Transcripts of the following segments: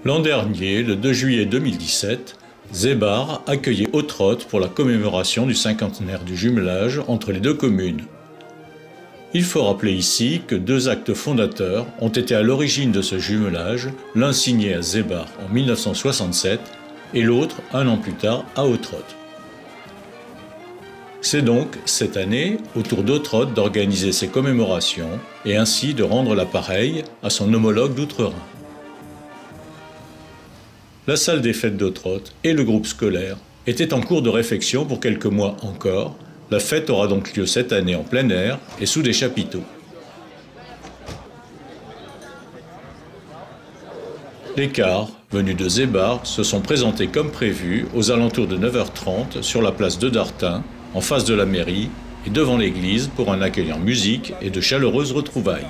L'an dernier, le 2 juillet 2017, Zebar accueillait Autrotte pour la commémoration du cinquantenaire du jumelage entre les deux communes. Il faut rappeler ici que deux actes fondateurs ont été à l'origine de ce jumelage, l'un signé à Zebar en 1967 et l'autre un an plus tard à Autrotte. C'est donc cette année au tour d'Autrotte d'organiser ces commémorations et ainsi de rendre l'appareil à son homologue d'Outre-Rhin. La salle des fêtes d'Autrotte et le groupe scolaire étaient en cours de réfection pour quelques mois encore. La fête aura donc lieu cette année en plein air et sous des chapiteaux. Les cars, venus de Zebar, se sont présentés comme prévu aux alentours de 9h30 sur la place de Dartin, en face de la mairie et devant l'église pour un accueil en musique et de chaleureuses retrouvailles.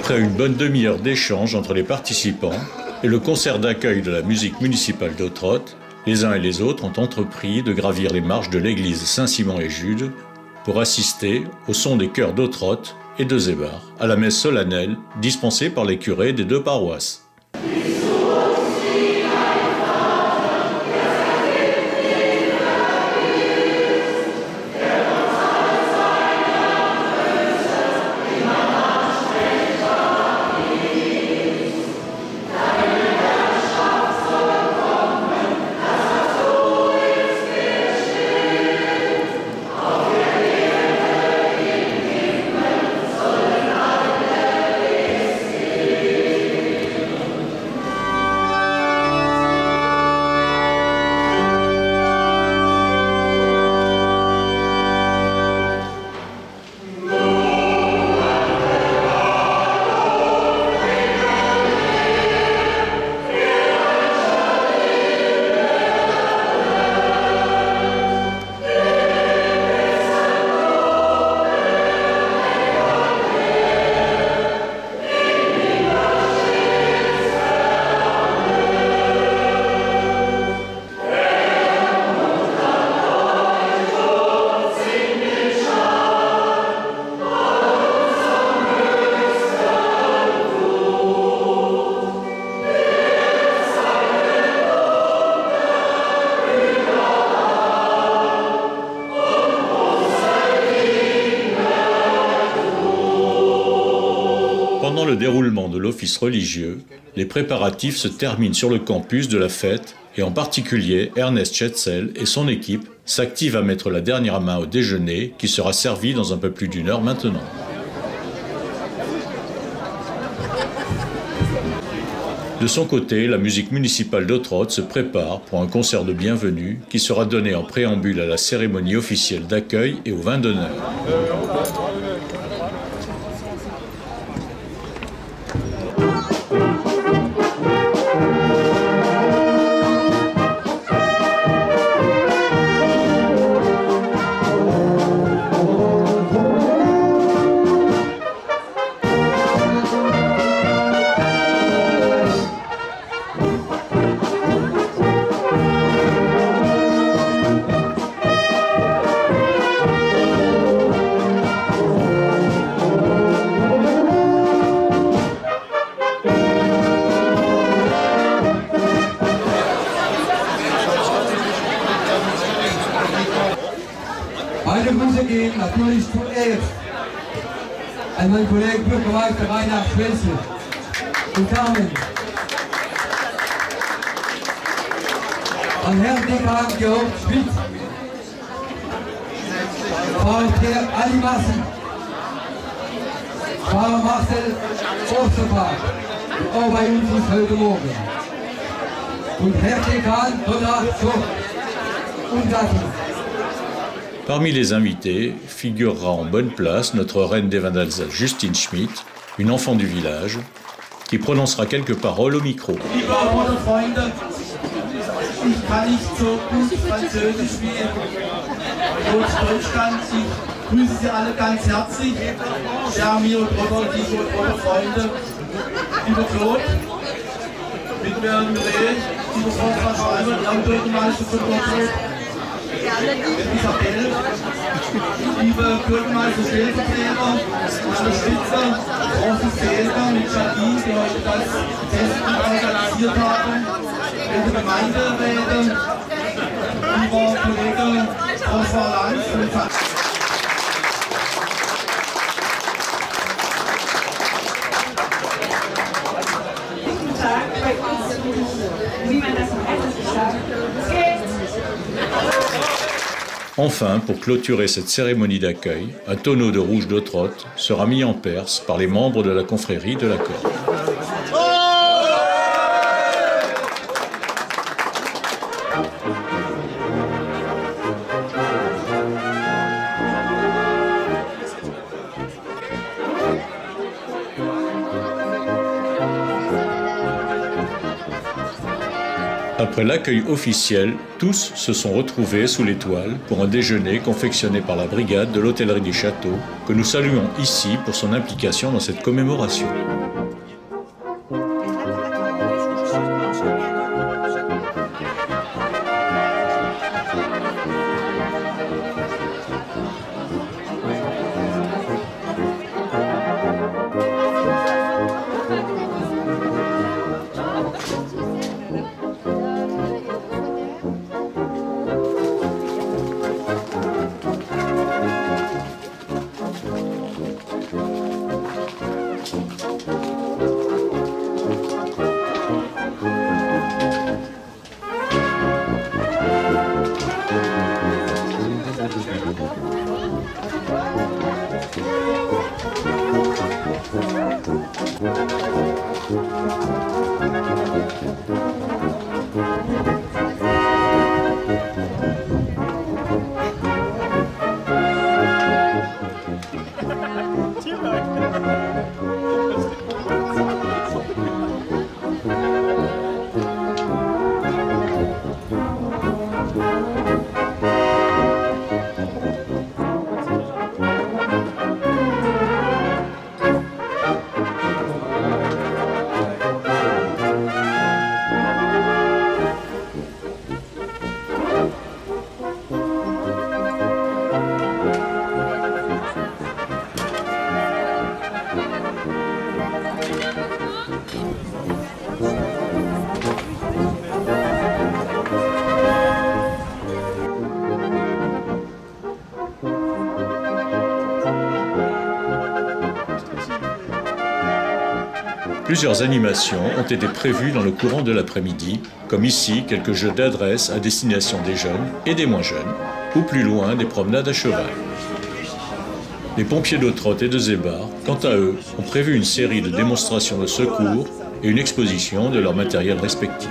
Après une bonne demi-heure d'échange entre les participants et le concert d'accueil de la musique municipale d'Autrotte, les uns et les autres ont entrepris de gravir les marches de l'église Saint-Simon-et-Jude pour assister au son des chœurs d'Autrotte et de Zebar à la messe solennelle dispensée par les curés des deux paroisses. Pendant le déroulement de l'office religieux, les préparatifs se terminent sur le campus de la fête et en particulier Ernest Schetzel et son équipe s'activent à mettre la dernière main au déjeuner qui sera servi dans un peu plus d'une heure maintenant. De son côté, la musique municipale d'Autrotte se prépare pour un concert de bienvenue qui sera donné en préambule à la cérémonie officielle d'accueil et au vin d'honneur. Meine Grüße gehen natürlich zuerst an meinen Kollegen Bürgermeister Reinhard Schwenzel. Guten Abend. an Herrn Dekan Georg Schmidt, VfR Alimassen, Pfarrer Marcel Osterbach, auch bei uns ist heute Morgen. Und Herr Dekan Donat Schuch und Gatten. Parmi les invités figurera en bonne place notre reine des vins d'Alsace, Justine Schmidt, une enfant du village, qui prononcera quelques paroles au micro. Liebe Freunde, ich kann nicht so gut Französisch wie Deutschland. Ich grüße Sie alle ganz herzlich. Jeremy und Robert, liebe Freunde, liebe Claude, mit mir im Reh, liebe Frau Schreiber, die Bürgermeister von Dortmund, Isabel, liebe Bürgermeister, Stellvertreter, meine Spitze, große Selber mit Jadine, die heute das Testen organisiert haben, liebe Gemeinderäte, lieber Kollege François Lanz und Enfin, pour clôturer cette cérémonie d'accueil, un tonneau de rouge d'Ottrott sera mis en Perse par les membres de la confrérie de la Corde. Après l'accueil officiel, tous se sont retrouvés sous les toiles pour un déjeuner confectionné par la brigade de l'hôtellerie du château, que nous saluons ici pour son implication dans cette commémoration. Plusieurs animations ont été prévues dans le courant de l'après-midi, comme ici quelques jeux d'adresse à destination des jeunes et des moins jeunes, ou plus loin des promenades à cheval. Les pompiers d'Ottrott et de Zébar, quant à eux, ont prévu une série de démonstrations de secours et une exposition de leur matériel respectif.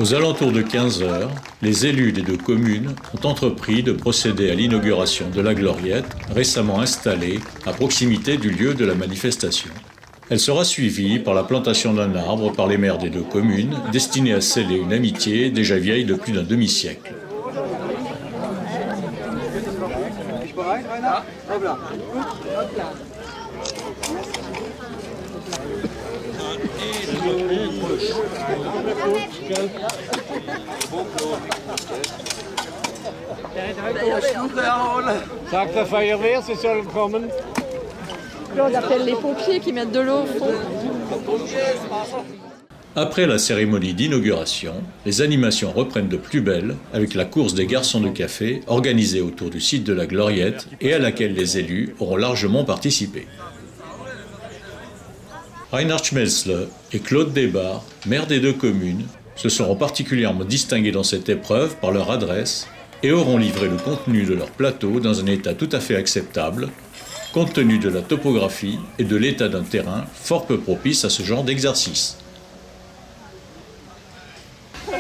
Aux alentours de 15 heures, les élus des deux communes ont entrepris de procéder à l'inauguration de la gloriette récemment installée à proximité du lieu de la manifestation. Elle sera suivie par la plantation d'un arbre par les maires des deux communes, destiné à sceller une amitié déjà vieille de plus d'un demi-siècle. Sagt der Feuerwehr, sie sollen kommen. On appelle les pompiers qui mettent de l'eau au fond. Après la cérémonie d'inauguration, les animations reprennent de plus belle avec la course des garçons de café organisée autour du site de la Gloriette et à laquelle les élus auront largement participé. Reinhard Schmelzle et Claude Desbarres, maires des deux communes, se seront particulièrement distingués dans cette épreuve par leur adresse et auront livré le contenu de leur plateau dans un état tout à fait acceptable, compte tenu de la topographie et de l'état d'un terrain fort peu propice à ce genre d'exercice. Allez,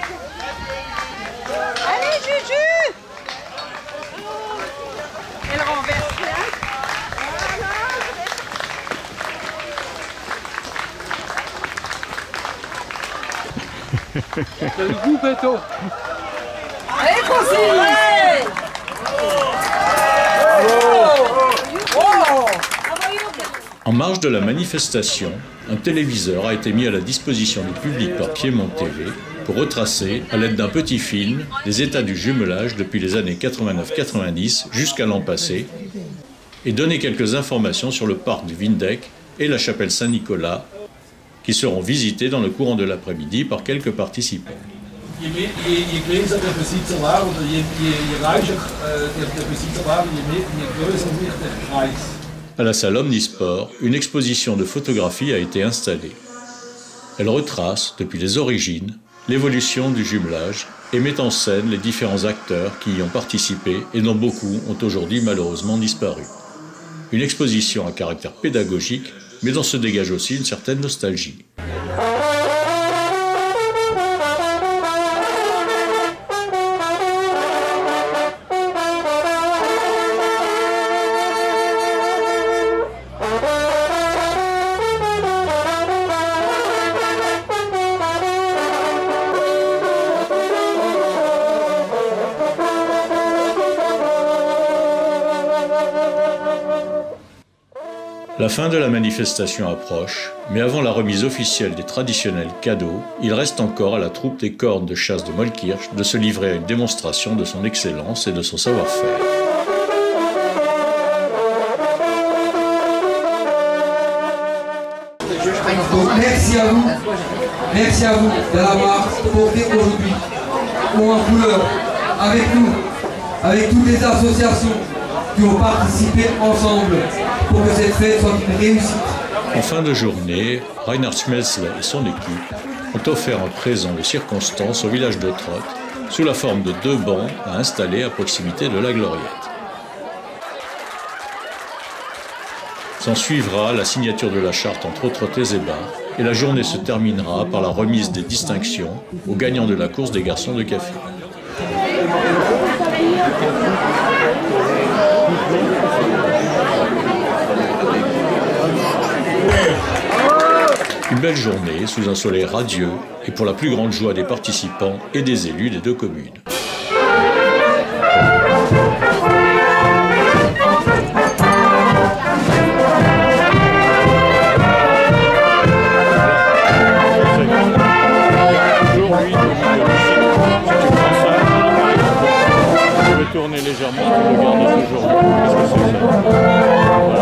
Juju! Elle renverse là. C'est le goût béton. Allez, Francine! En marge de la manifestation, un téléviseur a été mis à la disposition du public par Piémont TV pour retracer, à l'aide d'un petit film, les états du jumelage depuis les années 89-90 jusqu'à l'an passé et donner quelques informations sur le parc du Windeck et la chapelle Saint-Nicolas qui seront visités dans le courant de l'après-midi par quelques participants. Je größer der Besitzer war oder je reicher der Besitzer war, je größer wird der Kreis. À la salle Omnisport, une exposition de photographie a été installée. Elle retrace, depuis les origines, l'évolution du jumelage et met en scène les différents acteurs qui y ont participé et dont beaucoup ont aujourd'hui malheureusement disparu. Une exposition à caractère pédagogique, mais dont se dégage aussi une certaine nostalgie. La fin de la manifestation approche, mais avant la remise officielle des traditionnels cadeaux, il reste encore à la troupe des cornes de chasse de Mollkirch de se livrer à une démonstration de son excellence et de son savoir-faire. Donc merci à vous de l'avoir porté aujourd'hui, haut en couleur, avec nous, avec toutes les associations qui ont participé ensemble pour que cette fête soit une réussite. En fin de journée, Reinhard Schmelzle et son équipe ont offert un présent de circonstance au village de Trott sous la forme de 2 bancs à installer à proximité de la Gloriette. S'en suivra la signature de la charte entre Trott et Zébar et la journée se terminera par la remise des distinctions aux gagnants de la course des garçons de café. Une belle journée sous un soleil radieux et pour la plus grande joie des participants et des élus des deux communes. Tourner légèrement, tu le gardes toujours. Qu'est-ce que c'est ça ? Voilà.